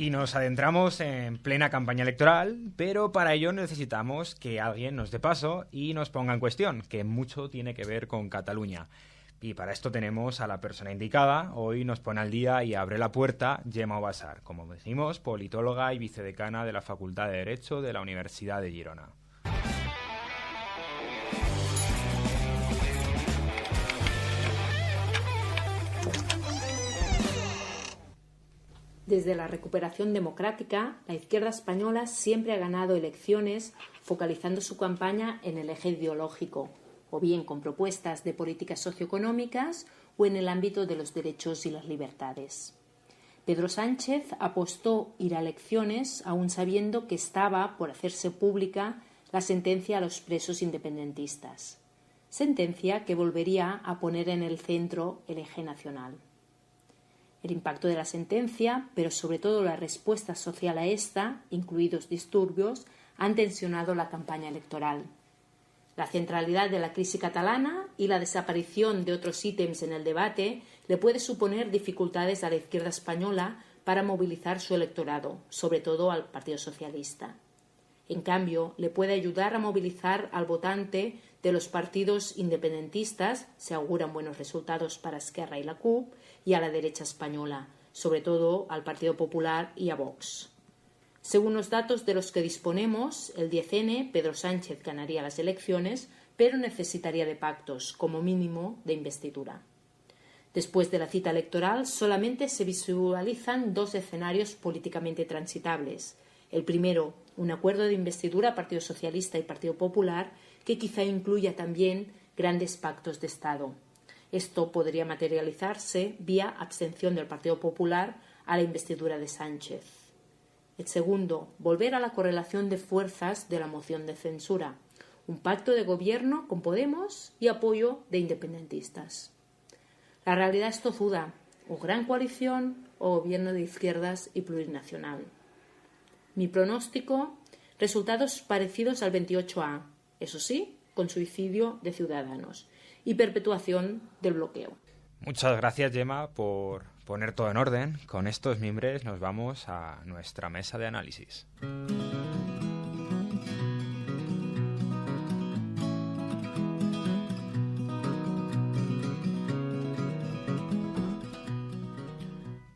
Y nos adentramos en plena campaña electoral, pero para ello necesitamos que alguien nos dé paso y nos ponga en cuestión, que mucho tiene que ver con Cataluña. Y para esto tenemos a la persona indicada. Hoy nos pone al día y abre la puerta Gemma Obassar, como decimos, politóloga y vicedecana de la Facultad de Derecho de la Universidad de Girona. Desde la recuperación democrática, la izquierda española siempre ha ganado elecciones focalizando su campaña en el eje ideológico, o bien con propuestas de políticas socioeconómicas o en el ámbito de los derechos y las libertades. Pedro Sánchez apostó ir a elecciones aún sabiendo que estaba por hacerse pública la sentencia a los presos independentistas, sentencia que volvería a poner en el centro el eje nacional. El impacto de la sentencia, pero sobre todo la respuesta social a esta, incluidos disturbios, han tensionado la campaña electoral. La centralidad de la crisis catalana y la desaparición de otros ítems en el debate le puede suponer dificultades a la izquierda española para movilizar su electorado, sobre todo al Partido Socialista. En cambio, le puede ayudar a movilizar al votante de los partidos independentistas, se auguran buenos resultados para Esquerra y la CUP, y a la derecha española, sobre todo al Partido Popular y a Vox. Según los datos de los que disponemos, el 10N, Pedro Sánchez ganaría las elecciones, pero necesitaría de pactos, como mínimo de investidura. Después de la cita electoral, solamente se visualizan dos escenarios políticamente transitables. El primero, un acuerdo de investidura Partido Socialista y Partido Popular, que quizá incluya también grandes pactos de Estado. Esto podría materializarse vía abstención del Partido Popular a la investidura de Sánchez. El segundo, volver a la correlación de fuerzas de la moción de censura, un pacto de gobierno con Podemos y apoyo de independentistas. La realidad es tozuda, o gran coalición o gobierno de izquierdas y plurinacional. Mi pronóstico, resultados parecidos al 28A, eso sí, con suicidio de Ciudadanos y perpetuación del bloqueo. Muchas gracias, Gemma, por poner todo en orden. Con estos mimbres nos vamos a nuestra mesa de análisis.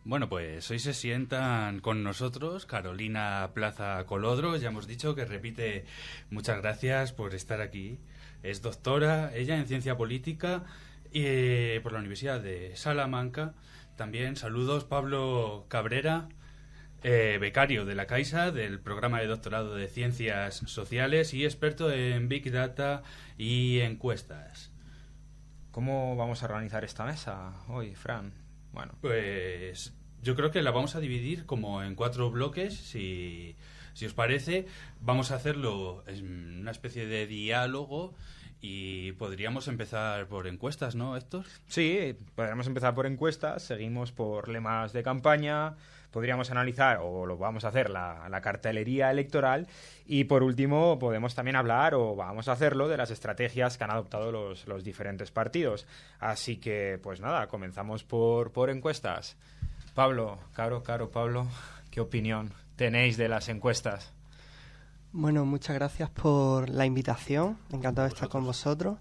Bueno, pues hoy se sientan con nosotros Carolina Plaza Colodro, ya hemos dicho que repite, muchas gracias por estar aquí. Es doctora, ella en Ciencia Política por la Universidad de Salamanca. También saludos Pablo Cabrera, becario de la Caixa, del programa de doctorado de Ciencias Sociales y experto en Big Data y encuestas. ¿Cómo vamos a organizar esta mesa hoy, Fran? Bueno, pues yo creo que la vamos a dividir como en 4 bloques, si os parece. Vamos a hacerlo en una especie de diálogo y podríamos empezar por encuestas, ¿no, Héctor? Sí, podríamos empezar por encuestas, seguimos por lemas de campaña, podríamos analizar, o lo vamos a hacer, la cartelería electoral y por último podemos también hablar, o vamos a hacerlo, de las estrategias que han adoptado los diferentes partidos. Así que, pues nada, comenzamos por encuestas. Pablo, Pablo, ¿qué opinión tenéis de las encuestas? Bueno, muchas gracias por la invitación, encantado de estar con vosotros.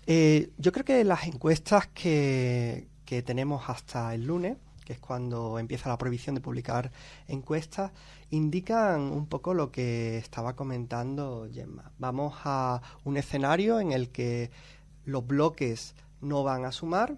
Yo creo que las encuestas que tenemos hasta el lunes, que es cuando empieza la prohibición de publicar encuestas, indican un poco lo que estaba comentando Gemma. Vamos a un escenario en el que los bloques no van a sumar,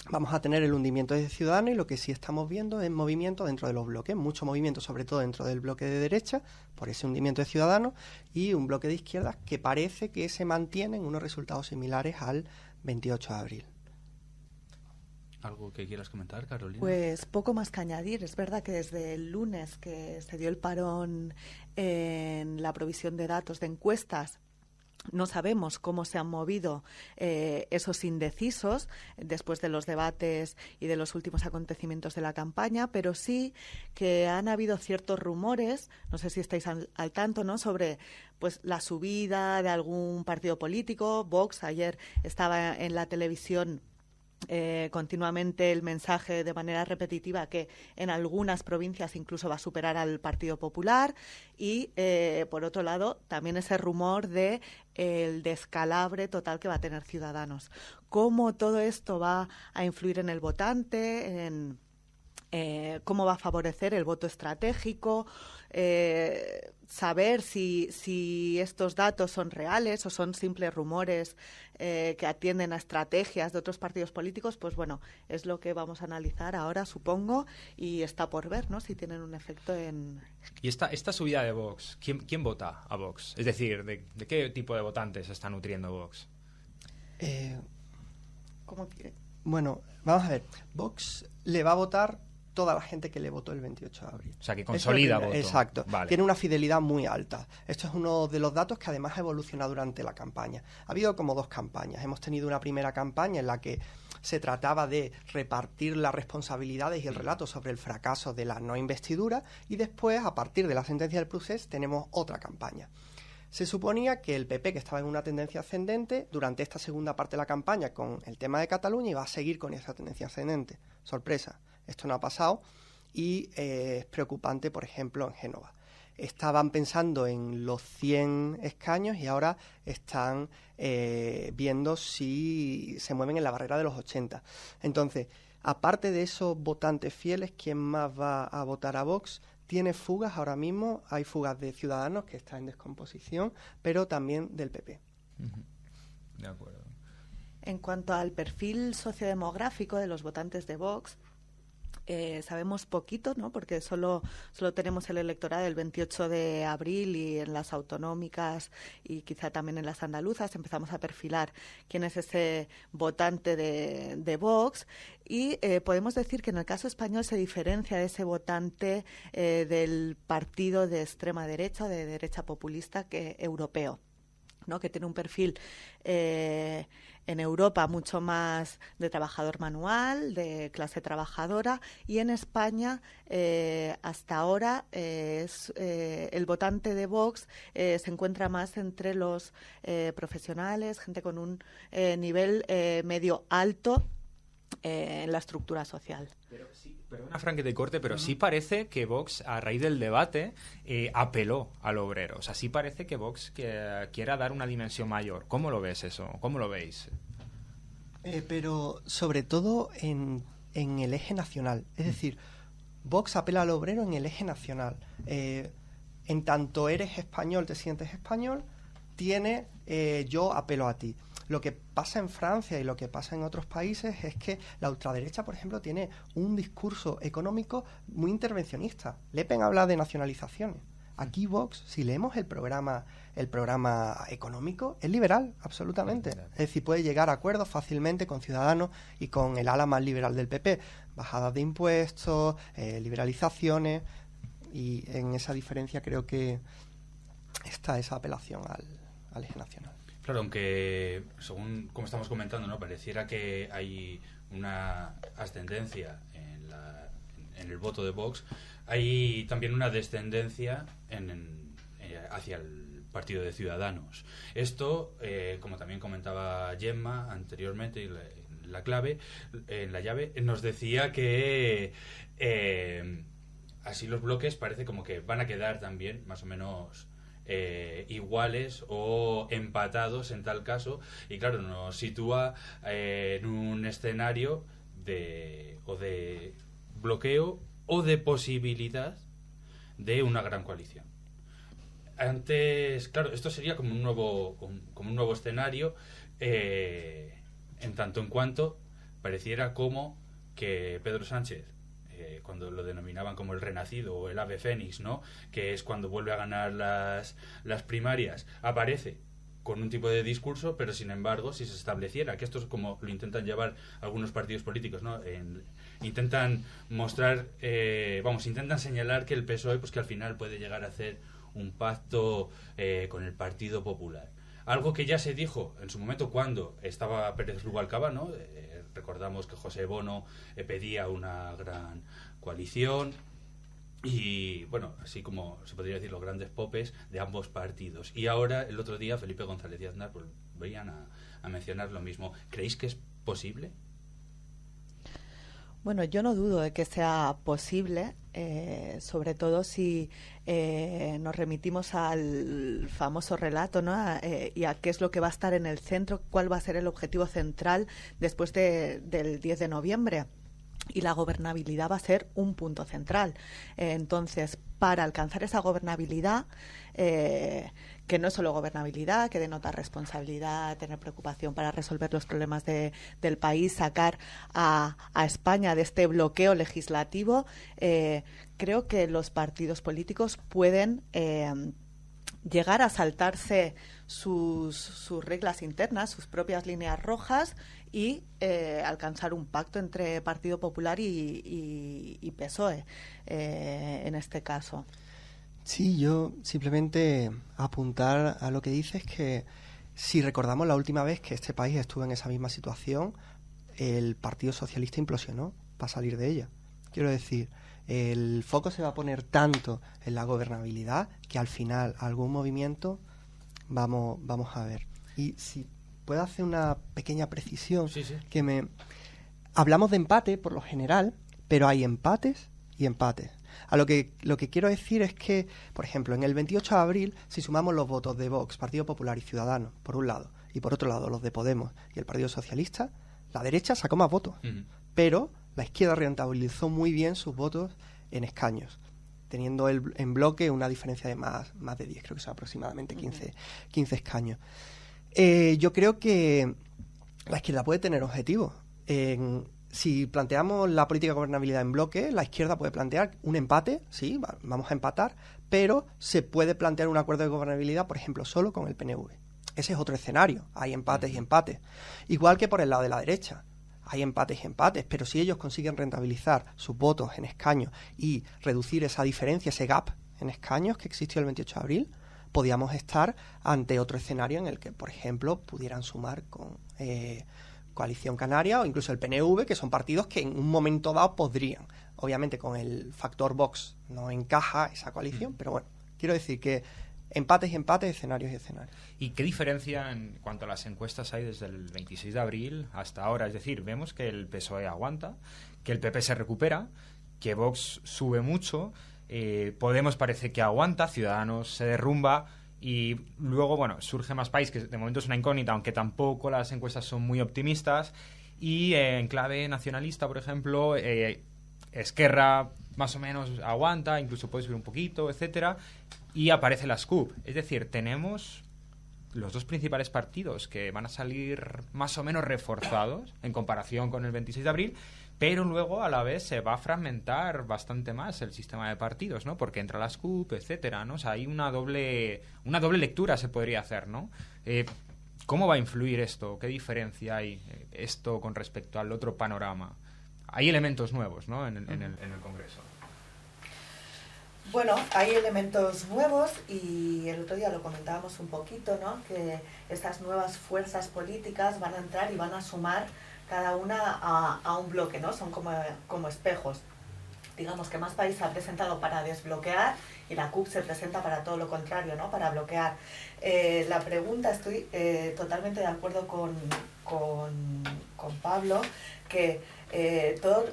vamos a tener el hundimiento de Ciudadanos y lo que sí estamos viendo es movimiento dentro de los bloques, mucho movimiento sobre todo dentro del bloque de derecha, por ese hundimiento de Ciudadanos, y un bloque de izquierdas que parece que se mantienen unos resultados similares al 28 de abril. ¿Algo que quieras comentar, Carolina? Pues poco más que añadir. Es verdad que desde el lunes que se dio el parón en la provisión de datos de encuestas, no sabemos cómo se han movido esos indecisos después de los debates y de los últimos acontecimientos de la campaña, pero sí que han habido ciertos rumores, no sé si estáis al tanto, ¿no?, sobre pues la subida de algún partido político. Vox ayer estaba en la televisión continuamente el mensaje de manera repetitiva que en algunas provincias incluso va a superar al Partido Popular y, por otro lado, también ese rumor de el descalabre total que va a tener Ciudadanos. ¿Cómo todo esto va a influir en el votante, en cómo va a favorecer el voto estratégico, saber si estos datos son reales o son simples rumores que atienden a estrategias de otros partidos políticos? Pues bueno, es lo que vamos a analizar ahora, supongo, y está por ver, ¿no?, si tienen un efecto en... Y esta subida de Vox, ¿quién vota a Vox? Es decir, ¿de qué tipo de votantes se está nutriendo Vox? ¿Cómo quiere? Bueno, vamos a ver. Vox le va a votar toda la gente que le votó el 28 de abril. O sea, que consolida voto. Exacto. Vale. Tiene una fidelidad muy alta. Esto es uno de los datos que además ha evolucionado durante la campaña. Ha habido como 2 campañas. Hemos tenido una primera campaña en la que se trataba de repartir las responsabilidades y el relato sobre el fracaso de la no investidura, y después, a partir de la sentencia del procés, tenemos otra campaña. Se suponía que el PP, que estaba en una tendencia ascendente, durante esta segunda parte de la campaña con el tema de Cataluña iba a seguir con esa tendencia ascendente. Sorpresa, esto no ha pasado y es preocupante, por ejemplo, en Génova. Estaban pensando en los 100 escaños y ahora están viendo si se mueven en la barrera de los 80. Entonces, aparte de esos votantes fieles, ¿quién más va a votar a Vox? Tiene fugas ahora mismo, hay fugas de Ciudadanos, que está en descomposición, pero también del PP. De acuerdo. En cuanto al perfil sociodemográfico de los votantes de Vox, sabemos poquito, ¿no?, porque solo tenemos el electorado del 28 de abril y en las autonómicas y quizá también en las andaluzas empezamos a perfilar quién es ese votante de Vox y podemos decir que en el caso español se diferencia de ese votante del partido de extrema derecha o de derecha populista europeo, ¿no?, que tiene un perfil en Europa mucho más de trabajador manual, de clase trabajadora, y en España hasta ahora el votante de Vox se encuentra más entre los profesionales, gente con un nivel medio alto en la estructura social. Pero sí, perdona, Fran, que te corte, pero sí parece que Vox, a raíz del debate, apeló al obrero. O sea, sí parece que Vox quiera dar una dimensión mayor. ¿Cómo lo ves eso? ¿Cómo lo veis? Pero sobre todo en el eje nacional. Es decir, Vox apela al obrero en el eje nacional. En tanto eres español, te sientes español, yo apelo a ti. Lo que pasa en Francia y lo que pasa en otros países es que la ultraderecha, por ejemplo, tiene un discurso económico muy intervencionista. Le Pen habla de nacionalizaciones. Aquí Vox, si leemos el programa económico, es liberal, absolutamente. Es decir, puede llegar a acuerdos fácilmente con Ciudadanos y con el ala más liberal del PP. Bajadas de impuestos, liberalizaciones, y en esa diferencia creo que está esa apelación al eje nacional. Claro, aunque según como estamos comentando, ¿no?, pareciera que hay una ascendencia en el voto de Vox, hay también una descendencia hacia el partido de Ciudadanos. Esto, como también comentaba Gemma anteriormente, en la llave, nos decía que así los bloques parece como que van a quedar también más o menos iguales o empatados en tal caso, y claro, nos sitúa en un escenario de bloqueo o de posibilidad de una gran coalición. Antes, claro, esto sería como un nuevo escenario, en tanto en cuanto pareciera como que Pedro Sánchez, cuando lo denominaban como el renacido o el ave fénix, ¿no?, que es cuando vuelve a ganar las primarias, aparece con un tipo de discurso, pero sin embargo, si se estableciera, que esto es como lo intentan llevar algunos partidos políticos, ¿no?, intentan mostrar, intentan señalar que el PSOE, pues que al final puede llegar a hacer un pacto con el Partido Popular. Algo que ya se dijo en su momento cuando estaba Pérez Rubalcaba, ¿no? Recordamos que José Bono pedía una gran coalición y, bueno, así como se podría decir los grandes popes de ambos partidos. Y ahora, el otro día, Felipe González y Aznar volvían a mencionar lo mismo. ¿Creéis que es posible? Bueno, yo no dudo de que sea posible, sobre todo si nos remitimos al famoso relato, ¿no? Y a qué es lo que va a estar en el centro, cuál va a ser el objetivo central después del 10 de noviembre. Y la gobernabilidad va a ser un punto central. Entonces, para alcanzar esa gobernabilidad, que no es solo gobernabilidad, que denota responsabilidad, tener preocupación para resolver los problemas del país, sacar a España de este bloqueo legislativo, creo que los partidos políticos pueden llegar a saltarse sus reglas internas, sus propias líneas rojas y alcanzar un pacto entre Partido Popular y PSOE en este caso. Sí, yo simplemente apuntar a lo que dices, que si recordamos la última vez que este país estuvo en esa misma situación, el Partido Socialista implosionó para salir de ella. Quiero decir, el foco se va a poner tanto en la gobernabilidad que al final algún movimiento vamos a ver. Y si puedo hacer una pequeña precisión, Sí. hablamos de empate por lo general, pero hay empates y empates. Lo que quiero decir es que, por ejemplo, en el 28 de abril, si sumamos los votos de Vox, Partido Popular y Ciudadanos, por un lado, y por otro lado los de Podemos y el Partido Socialista, la derecha sacó más votos. Pero la izquierda rentabilizó muy bien sus votos en escaños, teniendo en bloque una diferencia de más de 10, creo que son aproximadamente 15 escaños. Yo creo que la izquierda puede tener objetivos. Si planteamos la política de gobernabilidad en bloque, la izquierda puede plantear un empate, sí, vamos a empatar, pero se puede plantear un acuerdo de gobernabilidad, por ejemplo, solo con el PNV. Ese es otro escenario, hay empates y empates. Igual que por el lado de la derecha, hay empates y empates, pero si ellos consiguen rentabilizar sus votos en escaños y reducir esa diferencia, ese gap en escaños que existió el 28 de abril, podríamos estar ante otro escenario en el que, por ejemplo, pudieran sumar con Coalición Canaria o incluso el PNV, que son partidos que en un momento dado podrían. Obviamente con el factor Vox no encaja esa coalición, pero bueno, quiero decir que empates y empates, escenarios y escenarios. ¿Y qué diferencia en cuanto a las encuestas hay desde el 26 de abril hasta ahora? Es decir, vemos que el PSOE aguanta, que el PP se recupera, que Vox sube mucho, Podemos parece que aguanta, Ciudadanos se derrumba. Y luego, bueno, surge Más País, que de momento es una incógnita, aunque tampoco las encuestas son muy optimistas. Y en clave nacionalista, por ejemplo, Esquerra más o menos aguanta, incluso puede subir un poquito, etcétera. Y aparece la SCUP. Es decir, tenemos los dos principales partidos que van a salir más o menos reforzados en comparación con el 26 de abril, pero luego a la vez se va a fragmentar bastante más el sistema de partidos, ¿no? Porque entra la SCUP, etcétera, ¿no? O sea, hay una doble lectura se podría hacer, ¿no? ¿Cómo va a influir esto? ¿Qué diferencia hay esto con respecto al otro panorama? Hay elementos nuevos, ¿no? En el Congreso. Bueno, hay elementos nuevos y el otro día lo comentábamos un poquito, ¿no? Que estas nuevas fuerzas políticas van a entrar y van a sumar cada una a un bloque, ¿no? Son como espejos. Digamos que Más País se ha presentado para desbloquear y la CUP se presenta para todo lo contrario, ¿no? Para bloquear. La pregunta, estoy totalmente de acuerdo con Pablo, que todo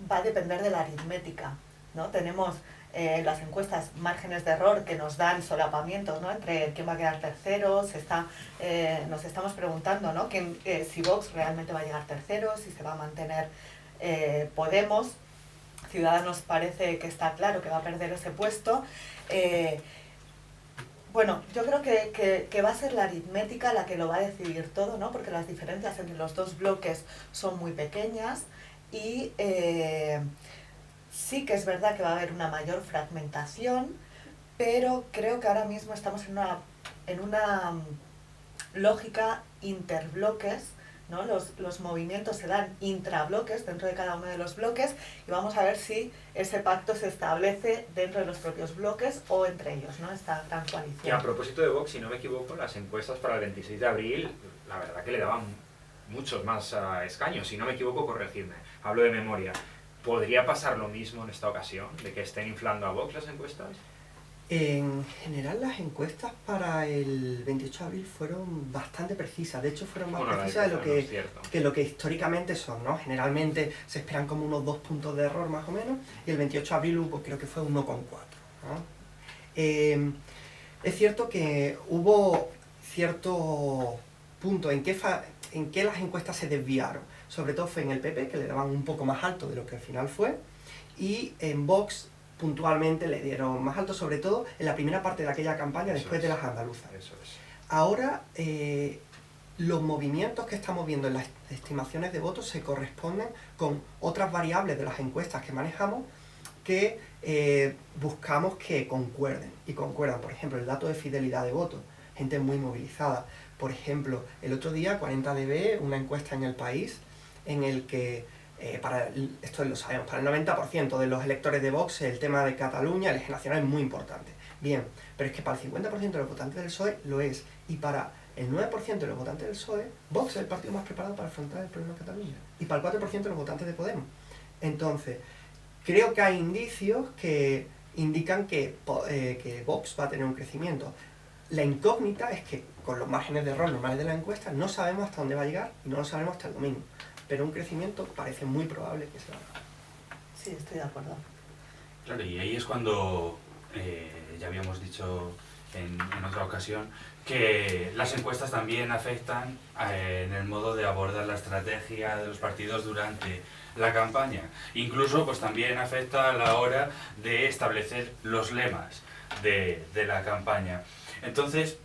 va a depender de la aritmética, ¿no? Tenemos las encuestas márgenes de error que nos dan solapamientos, ¿no? Entre quién va a quedar tercero, nos estamos preguntando, ¿no? Si Vox realmente va a llegar tercero, si se va a mantener Podemos. Ciudadanos parece que está claro que va a perder ese puesto. Bueno, yo creo que va a ser la aritmética la que lo va a decidir todo, ¿no? Porque las diferencias entre los dos bloques son muy pequeñas y sí que es verdad que va a haber una mayor fragmentación, pero creo que ahora mismo estamos en una lógica interbloques, ¿no? Los movimientos se dan intrabloques dentro de cada uno de los bloques y vamos a ver si ese pacto se establece dentro de los propios bloques o entre ellos, ¿no? Esta gran coalición. Y a propósito de Vox, si no me equivoco, las encuestas para el 26 de abril, la verdad que le daban muchos más escaños. Si no me equivoco, corregidme. Hablo de memoria. ¿Podría pasar lo mismo en esta ocasión? ¿De que estén inflando a Vox las encuestas? En general las encuestas para el 28 de abril fueron bastante precisas, de hecho fueron más precisas de lo que históricamente son, ¿no? Generalmente se esperan como unos 2 puntos de error más o menos, y el 28 de abril creo que fue 1,4, ¿no? Es cierto que hubo cierto punto en que las encuestas se desviaron, sobre todo fue en el PP, que le daban un poco más alto de lo que al final fue, y en Vox puntualmente le dieron más alto, sobre todo en la primera parte de aquella campaña después de las andaluzas. Eso es. Ahora, los movimientos que estamos viendo en las estimaciones de votos se corresponden con otras variables de las encuestas que manejamos que buscamos que concuerden. Y concuerdan, por ejemplo, el dato de fidelidad de votos, gente muy movilizada. Por ejemplo, el otro día, 40dB, una encuesta en El País, en el que esto lo sabemos, para el 90% de los electores de Vox el tema de Cataluña, el eje nacional es muy importante. Bien, pero es que para el 50% de los votantes del PSOE lo es, y para el 9% de los votantes del PSOE, Vox es el partido más preparado para afrontar el problema de Cataluña, y para el 4% de los votantes de Podemos. Entonces, creo que hay indicios que indican que Vox va a tener un crecimiento. La incógnita es que con los márgenes de error normales de las encuestas no sabemos hasta dónde va a llegar y no lo sabemos hasta el domingo. Pero un crecimiento parece muy probable que se haga. Sí, estoy de acuerdo. Claro, y ahí es cuando ya habíamos dicho en otra ocasión que las encuestas también afectan en el modo de abordar la estrategia de los partidos durante la campaña. Incluso pues también afecta a la hora de establecer los lemas de la campaña. Entonces,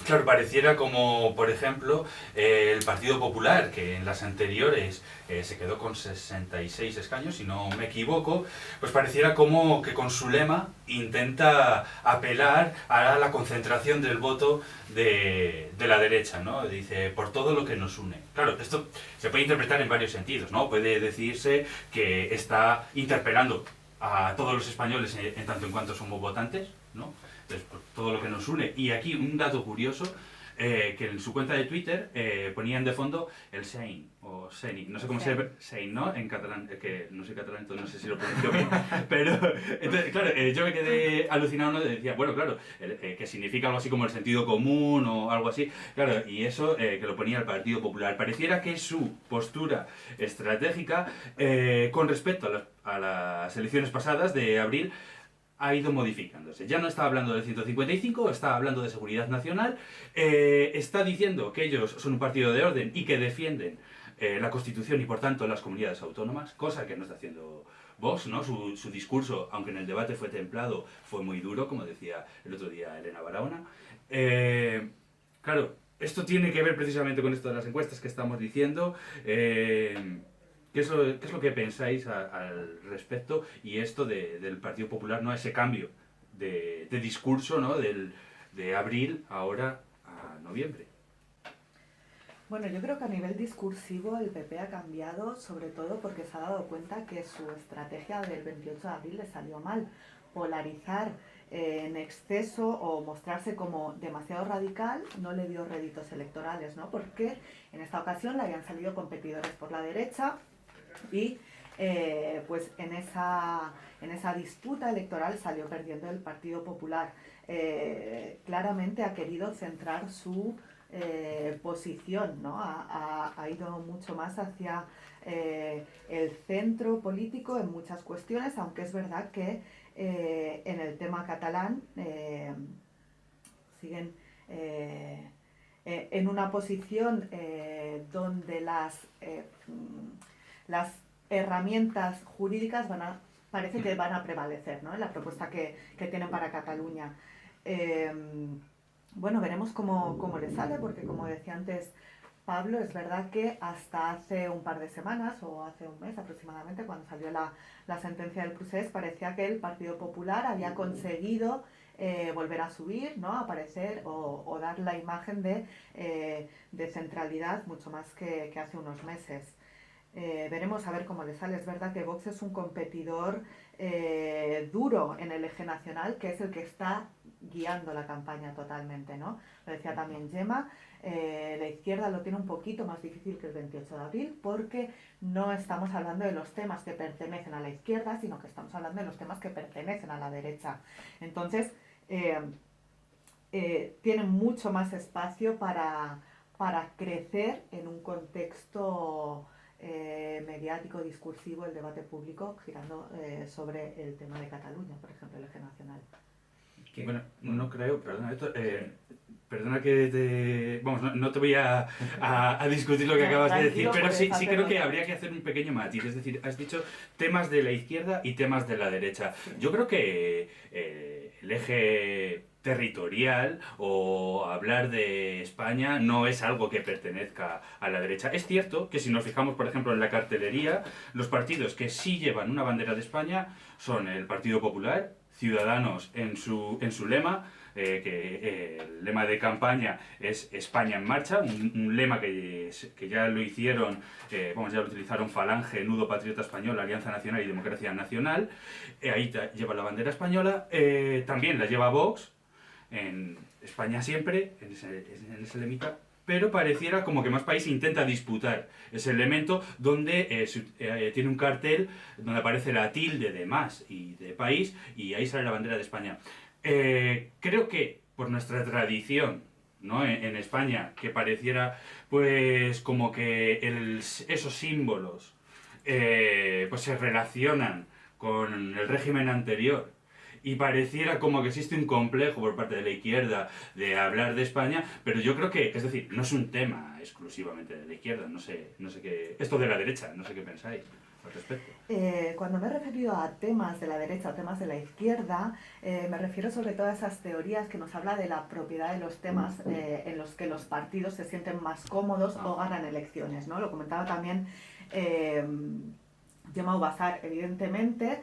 claro, pareciera como, por ejemplo, el Partido Popular, que en las anteriores se quedó con 66 escaños, si no me equivoco, pues pareciera como que con su lema intenta apelar a la concentración del voto de la derecha, ¿no? Dice, por todo lo que nos une. Claro, esto se puede interpretar en varios sentidos, ¿no? Puede decirse que está interpelando a todos los españoles en tanto en cuanto somos votantes, ¿no? Entonces, por todo lo que nos une. Y aquí un dato curioso, que en su cuenta de Twitter ponían de fondo el Sein, o Seni, no sé cómo se llama, Sein, ¿no? En catalán, que no soy catalán, entonces no sé si lo pronuncio bien, pero, entonces, claro, yo me quedé alucinado, ¿no? Decía, bueno, claro, que significa algo así como el sentido común o algo así, claro, y eso que lo ponía el Partido Popular. Pareciera que su postura estratégica con respecto a las elecciones pasadas de abril ha ido modificándose. Ya no está hablando del 155, está hablando de seguridad nacional, está diciendo que ellos son un partido de orden y que defienden la Constitución y por tanto las comunidades autónomas, cosa que no está haciendo Vox, ¿no? Su discurso, aunque en el debate fue templado, fue muy duro, como decía el otro día Elena Barahona. Claro, esto tiene que ver precisamente con esto de las encuestas que estamos diciendo. ¿Qué es lo que pensáis al respecto? Y esto del Partido Popular, ¿no? Ese cambio de discurso, ¿no? De abril ahora a noviembre. Bueno, yo creo que a nivel discursivo el PP ha cambiado, sobre todo porque se ha dado cuenta que su estrategia del 28 de abril le salió mal. Polarizar en exceso o mostrarse como demasiado radical no le dio réditos electorales, ¿no? Porque en esta ocasión le habían salido competidores por la derecha y pues en esa disputa electoral salió perdiendo el Partido Popular. Claramente ha querido centrar su posición, ¿no? Ha ido mucho más hacia el centro político en muchas cuestiones, aunque es verdad que en el tema catalán siguen en una posición donde las herramientas jurídicas parece que van a prevalecer, ¿no? En la propuesta que tienen para Cataluña. Bueno, veremos cómo le sale, porque como decía antes Pablo, es verdad que hasta hace un par de semanas, o hace un mes aproximadamente, cuando salió la sentencia del procés, parecía que el Partido Popular había conseguido volver a subir, ¿no? Aparecer o dar la imagen de centralidad mucho más que hace unos meses. Veremos a ver cómo le sale. Es verdad que Vox es un competidor duro en el eje nacional, que es el que está guiando la campaña totalmente, ¿no? Lo decía también Gemma, la izquierda lo tiene un poquito más difícil que el 28 de abril porque no estamos hablando de los temas que pertenecen a la izquierda, sino que estamos hablando de los temas que pertenecen a la derecha. Entonces, tienen mucho más espacio para crecer en un contexto mediático, discursivo, el debate público, girando sobre el tema de Cataluña, por ejemplo, el eje nacional. Bueno, no creo, perdona que te... Vamos, no te voy a discutir lo que acabas de decir, pero sí creo que habría que hacer un pequeño matiz. Es decir, has dicho temas de la izquierda y temas de la derecha. Yo creo que el eje territorial o hablar de España no es algo que pertenezca a la derecha. Es cierto que si nos fijamos, por ejemplo, en la cartelería, los partidos que sí llevan una bandera de España son el Partido Popular, Ciudadanos en su lema, que el lema de campaña es España en marcha, un lema que ya lo hicieron, ya lo utilizaron Falange, Nudo Patriota Español, Alianza Nacional y Democracia Nacional. Ahí lleva la bandera española, también la lleva Vox, en España siempre, en ese lemita, pero pareciera como que Más País intenta disputar ese elemento donde tiene un cartel donde aparece la tilde de Más y de País, y ahí sale la bandera de España. Creo que por nuestra tradición, ¿no?, en España, que pareciera pues como que esos símbolos pues se relacionan con el régimen anterior, y pareciera como que existe un complejo por parte de la izquierda de hablar de España, pero yo creo que, es decir, no es un tema exclusivamente de la izquierda, no sé qué... Esto de la derecha, no sé qué pensáis al respecto. Cuando me he referido a temas de la derecha o temas de la izquierda, me refiero sobre todo a esas teorías que nos habla de la propiedad de los temas en los que los partidos se sienten más cómodos o ganan elecciones, ¿no? Lo comentaba también Gemma Ubasar. Evidentemente,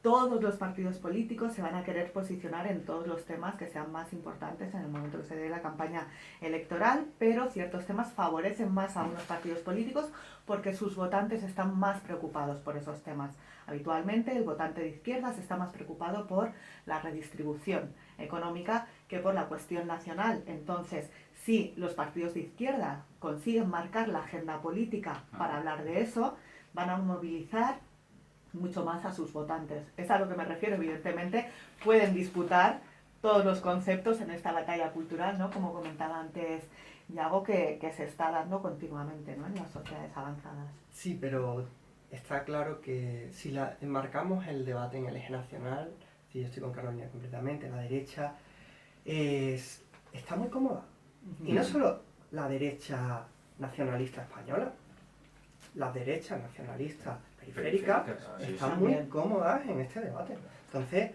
todos los partidos políticos se van a querer posicionar en todos los temas que sean más importantes en el momento que se dé la campaña electoral, pero ciertos temas favorecen más a unos partidos políticos porque sus votantes están más preocupados por esos temas. Habitualmente el votante de izquierdas está más preocupado por la redistribución económica que por la cuestión nacional. Entonces, si los partidos de izquierda consiguen marcar la agenda política para hablar de eso, van a movilizar mucho más a sus votantes. Es a lo que me refiero. Evidentemente pueden disputar todos los conceptos en esta batalla cultural, ¿no?, como comentaba antes Yago, que se está dando continuamente, ¿no?, en las sociedades avanzadas. Sí, pero está claro que si enmarcamos el debate en el eje nacional, si yo estoy con Carolina completamente, la derecha está muy cómoda. Y no solo la derecha nacionalista española, las derechas nacionalistas periféricas están muy cómodas en este debate. Entonces,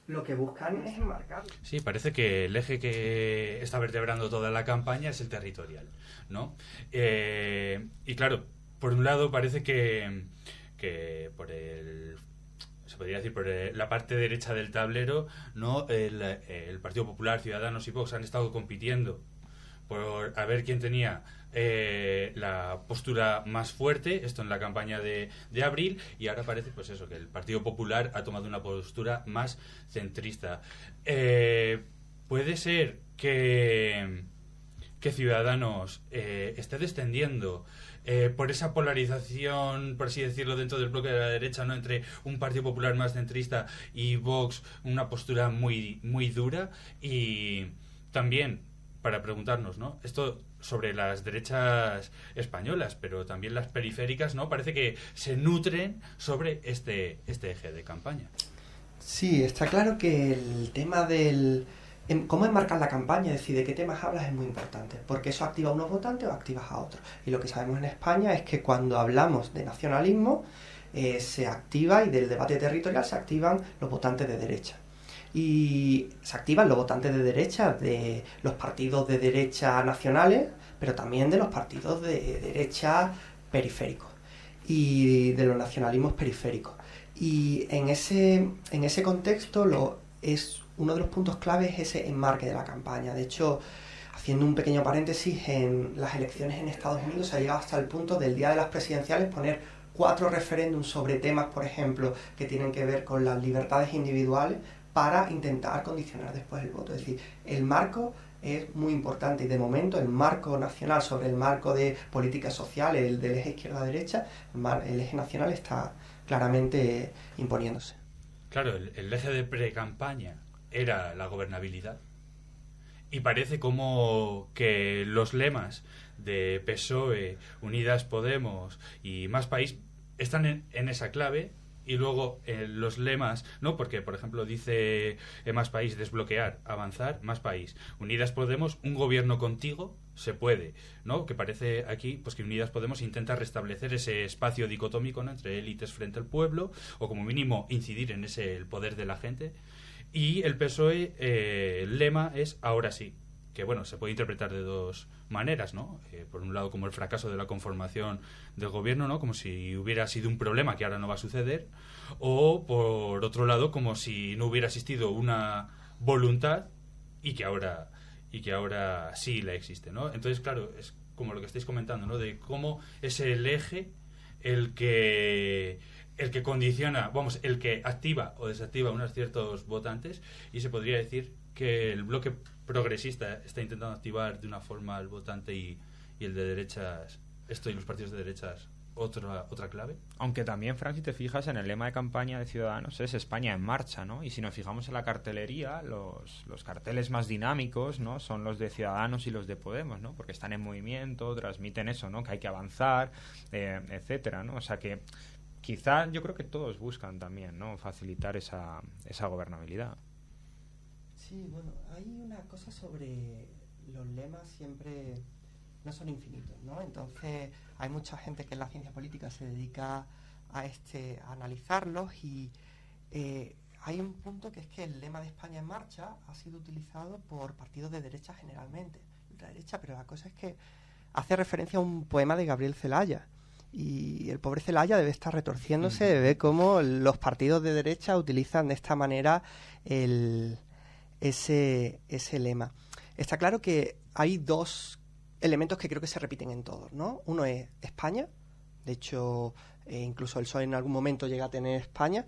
lo que buscan es enmarcar. Sí, parece que el eje que está vertebrando toda la campaña es el territorial, ¿no? Y claro, por un lado parece que por se podría decir por la parte derecha del tablero, ¿no?, el Partido Popular, Ciudadanos y Vox han estado compitiendo por a ver quién tenía la postura más fuerte, esto en la campaña de abril, y ahora parece pues eso, que el Partido Popular ha tomado una postura más centrista. Puede ser que Ciudadanos esté descendiendo por esa polarización, por así decirlo, dentro del bloque de la derecha, ¿no?, entre un Partido Popular más centrista y Vox una postura muy, muy dura. Y también para preguntarnos, ¿no?, esto sobre las derechas españolas, pero también las periféricas, ¿no?, parece que se nutren sobre este eje de campaña. Sí, está claro que el tema del cómo enmarcar la campaña, es decir, de qué temas hablas, es muy importante, porque eso activa a unos votantes o activas a otros. Y lo que sabemos en España es que cuando hablamos de nacionalismo se activa, y del debate territorial se activan los votantes de derecha. Y se activan los votantes de derecha de los partidos de derecha nacionales, pero también de los partidos de derecha periféricos y de los nacionalismos periféricos. Y en ese contexto uno de los puntos clave es ese enmarque de la campaña. De hecho, haciendo un pequeño paréntesis, en las elecciones en Estados Unidos se ha llegado hasta el punto del día de las presidenciales poner 4 referéndums sobre temas, por ejemplo, que tienen que ver con las libertades individuales, para intentar condicionar después el voto. Es decir, el marco es muy importante, y de momento el marco nacional sobre el marco de políticas sociales, el del eje izquierda-derecha, el eje nacional está claramente imponiéndose. Claro, el eje de pre-campaña era la gobernabilidad. Y parece como que los lemas de PSOE, Unidas Podemos y Más País están en esa clave, y luego los lemas, ¿no? Porque, por ejemplo, dice Más País, desbloquear, avanzar, Más País. Unidas Podemos, un gobierno contigo se puede, ¿no? Que parece aquí pues que Unidas Podemos intenta restablecer ese espacio dicotómico, ¿no?, entre élites frente al pueblo, o como mínimo incidir en el poder de la gente. Y el PSOE, el lema es ahora sí, que bueno, se puede interpretar de dos maneras, ¿no? Por un lado, como el fracaso de la conformación del gobierno, ¿no? Como si hubiera sido un problema que ahora no va a suceder, o por otro lado, como si no hubiera existido una voluntad y que ahora sí la existe, ¿no? Entonces, claro, es como lo que estáis comentando, ¿no? De cómo es el eje el que condiciona, vamos, el que activa o desactiva unos ciertos votantes, y se podría decir que el bloque progresista está intentando activar de una forma al votante, y el de derechas, y los partidos de derechas otra clave. Aunque también, Fran, si te fijas en el lema de campaña de Ciudadanos es España en marcha, ¿no? Y si nos fijamos en la cartelería, los carteles más dinámicos, ¿no?, son los de Ciudadanos y los de Podemos, ¿no? Porque están en movimiento, transmiten eso, ¿no?, que hay que avanzar, etcétera, ¿no? O sea que quizá yo creo que todos buscan también, ¿no?, facilitar esa gobernabilidad. Sí, bueno, hay una cosa sobre los lemas, siempre no son infinitos, ¿no? Entonces hay mucha gente que en la ciencia política se dedica a analizarlos, y hay un punto que es que el lema de España en marcha ha sido utilizado por partidos de derecha generalmente, ultraderecha, pero la cosa es que hace referencia a un poema de Gabriel Celaya, y el pobre Celaya debe estar retorciéndose de ver cómo los partidos de derecha utilizan de esta manera ese lema. Está claro que hay dos elementos que creo que se repiten en todos, ¿no? Uno es España, de hecho incluso el PSOE en algún momento llega a tener España,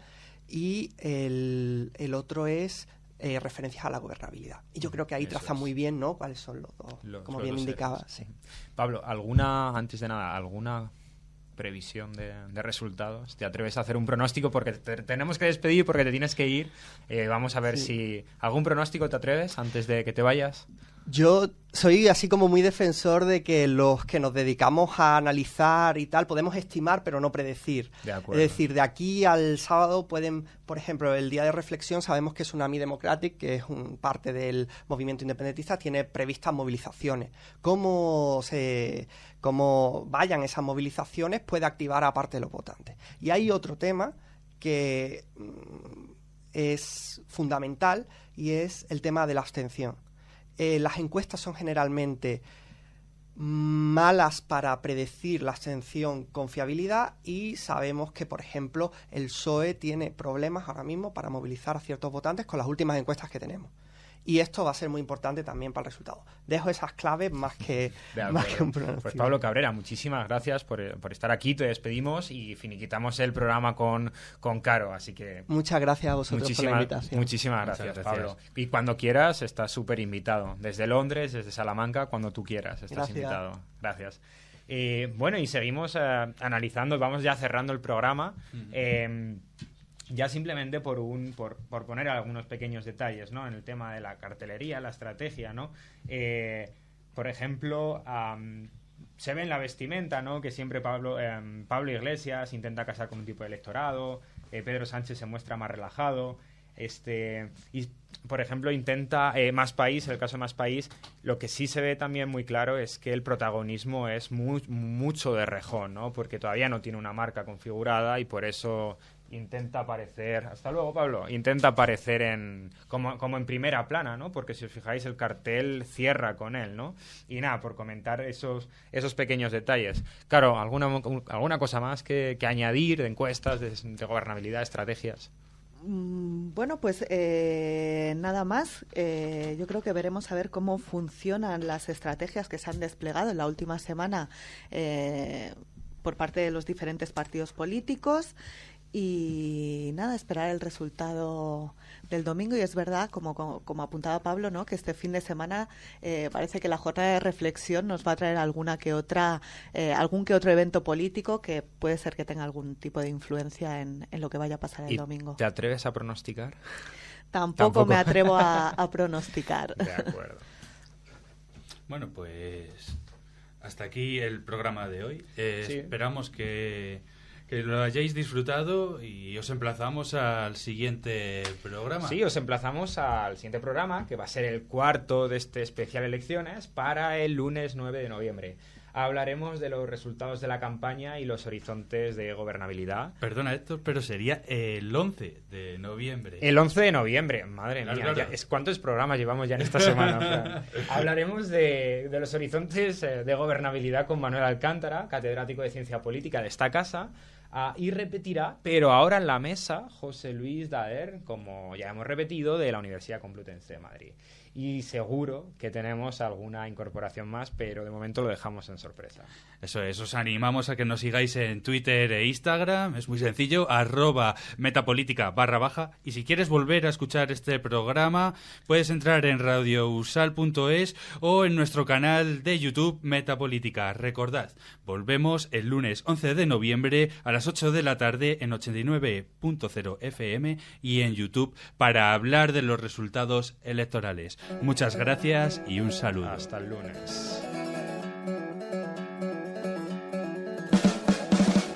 y el otro es referencias a la gobernabilidad. Y yo creo que ahí traza muy bien, ¿no?, cuáles son los dos, como bien indicaba. Sí. Pablo, antes de nada, ¿alguna previsión de resultados? ¿Te atreves a hacer un pronóstico? Porque tenemos que despedir, porque te tienes que ir. Vamos a ver si... ¿Algún pronóstico te atreves antes de que te vayas? Yo soy así como muy defensor de que los que nos dedicamos a analizar y tal podemos estimar pero no predecir. De acuerdo. Es decir, de aquí al sábado pueden, por ejemplo, el día de reflexión, sabemos que Tsunami Democratic, que es parte del movimiento independentista, tiene previstas movilizaciones. Cómo vayan esas movilizaciones puede activar a parte de los votantes. Y hay otro tema que es fundamental, y es el tema de la abstención. Las encuestas son generalmente malas para predecir la abstención con fiabilidad, y sabemos que, por ejemplo, el PSOE tiene problemas ahora mismo para movilizar a ciertos votantes con las últimas encuestas que tenemos. Y esto va a ser muy importante también para el resultado. Dejo esas claves más que un pronóstico. Pues Pablo Cabrera, muchísimas gracias por estar aquí. Te despedimos y finiquitamos el programa con Caro. Así que muchas gracias a vosotros por la invitación. Muchísimas gracias, Pablo. Y cuando quieras, estás súper invitado. Desde Londres, desde Salamanca, cuando tú quieras, estás invitado. Gracias. Bueno, y seguimos analizando, vamos ya cerrando el programa. Ya simplemente por poner algunos pequeños detalles, ¿no?, en el tema de la cartelería, la estrategia, ¿no? Por ejemplo, se ve en la vestimenta, ¿no?, que siempre Pablo Iglesias intenta casar con un tipo de electorado, Pedro Sánchez se muestra más relajado, y por ejemplo intenta Más País, el caso de Más País, lo que sí se ve también muy claro es que el protagonismo es mucho de rejón, ¿no?, porque todavía no tiene una marca configurada, y por eso intenta aparecer, hasta luego Pablo, intenta aparecer como en primera plana, ¿no?, porque si os fijáis el cartel cierra con él, ¿no? Y nada, por comentar esos pequeños detalles. Claro, ¿alguna cosa más que añadir de encuestas, de gobernabilidad, estrategias? Bueno, pues nada más. Yo creo que veremos a ver cómo funcionan las estrategias que se han desplegado en la última semana por parte de los diferentes partidos políticos. Y nada, esperar el resultado del domingo. Y es verdad, como apuntaba Pablo, ¿no?, que este fin de semana parece que la jornada de reflexión nos va a traer algún que otro evento político que puede ser que tenga algún tipo de influencia en lo que vaya a pasar el domingo. ¿Te atreves a pronosticar? Tampoco me atrevo a pronosticar. De acuerdo. Bueno, pues hasta aquí el programa de hoy. Sí. Esperamos que lo hayáis disfrutado y os emplazamos al siguiente programa. Sí, os emplazamos al siguiente programa, que va a ser el cuarto de este especial elecciones, para el lunes 9 de noviembre. Hablaremos de los resultados de la campaña y los horizontes de gobernabilidad. Perdona, Héctor, pero sería el 11 de noviembre. El 11 de noviembre, madre Claro, mía. claro. ¿Cuántos programas llevamos ya en esta semana, Fran? Hablaremos de los horizontes de gobernabilidad con Manuel Alcántara, catedrático de Ciencia Política de esta casa. Y repetirá, pero ahora en la mesa, José Luis Daer, como ya hemos repetido, de la Universidad Complutense de Madrid. Y seguro que tenemos alguna incorporación más, pero de momento lo dejamos en sorpresa. Eso es, os animamos a que nos sigáis en Twitter e Instagram, es muy sencillo, @metapolítica_. Y si quieres volver a escuchar este programa, puedes entrar en radiousal.es o en nuestro canal de YouTube Metapolítica. Recordad, volvemos el lunes 11 de noviembre a las 8 de la tarde en 89.0 FM y en YouTube para hablar de los resultados electorales. Muchas gracias y un saludo. Hasta el lunes.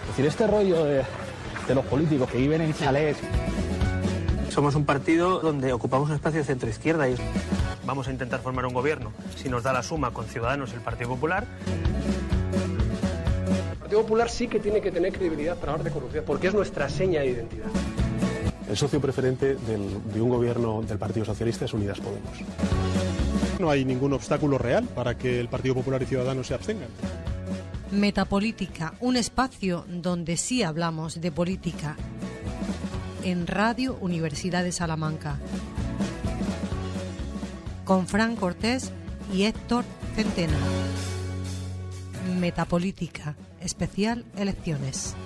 Es decir, este rollo de los políticos que viven en chalés. Somos un partido donde ocupamos un espacio centro-izquierda y vamos a intentar formar un gobierno. Si nos da la suma con Ciudadanos y el Partido Popular. El Partido Popular sí que tiene que tener credibilidad para hablar de corrupción, porque es nuestra seña de identidad. El socio preferente de un gobierno del Partido Socialista es Unidas Podemos. No hay ningún obstáculo real para que el Partido Popular y Ciudadanos se abstengan. Metapolítica, un espacio donde sí hablamos de política. En Radio Universidad de Salamanca. Con Fran Cortés y Héctor Centeno. Metapolítica, especial elecciones.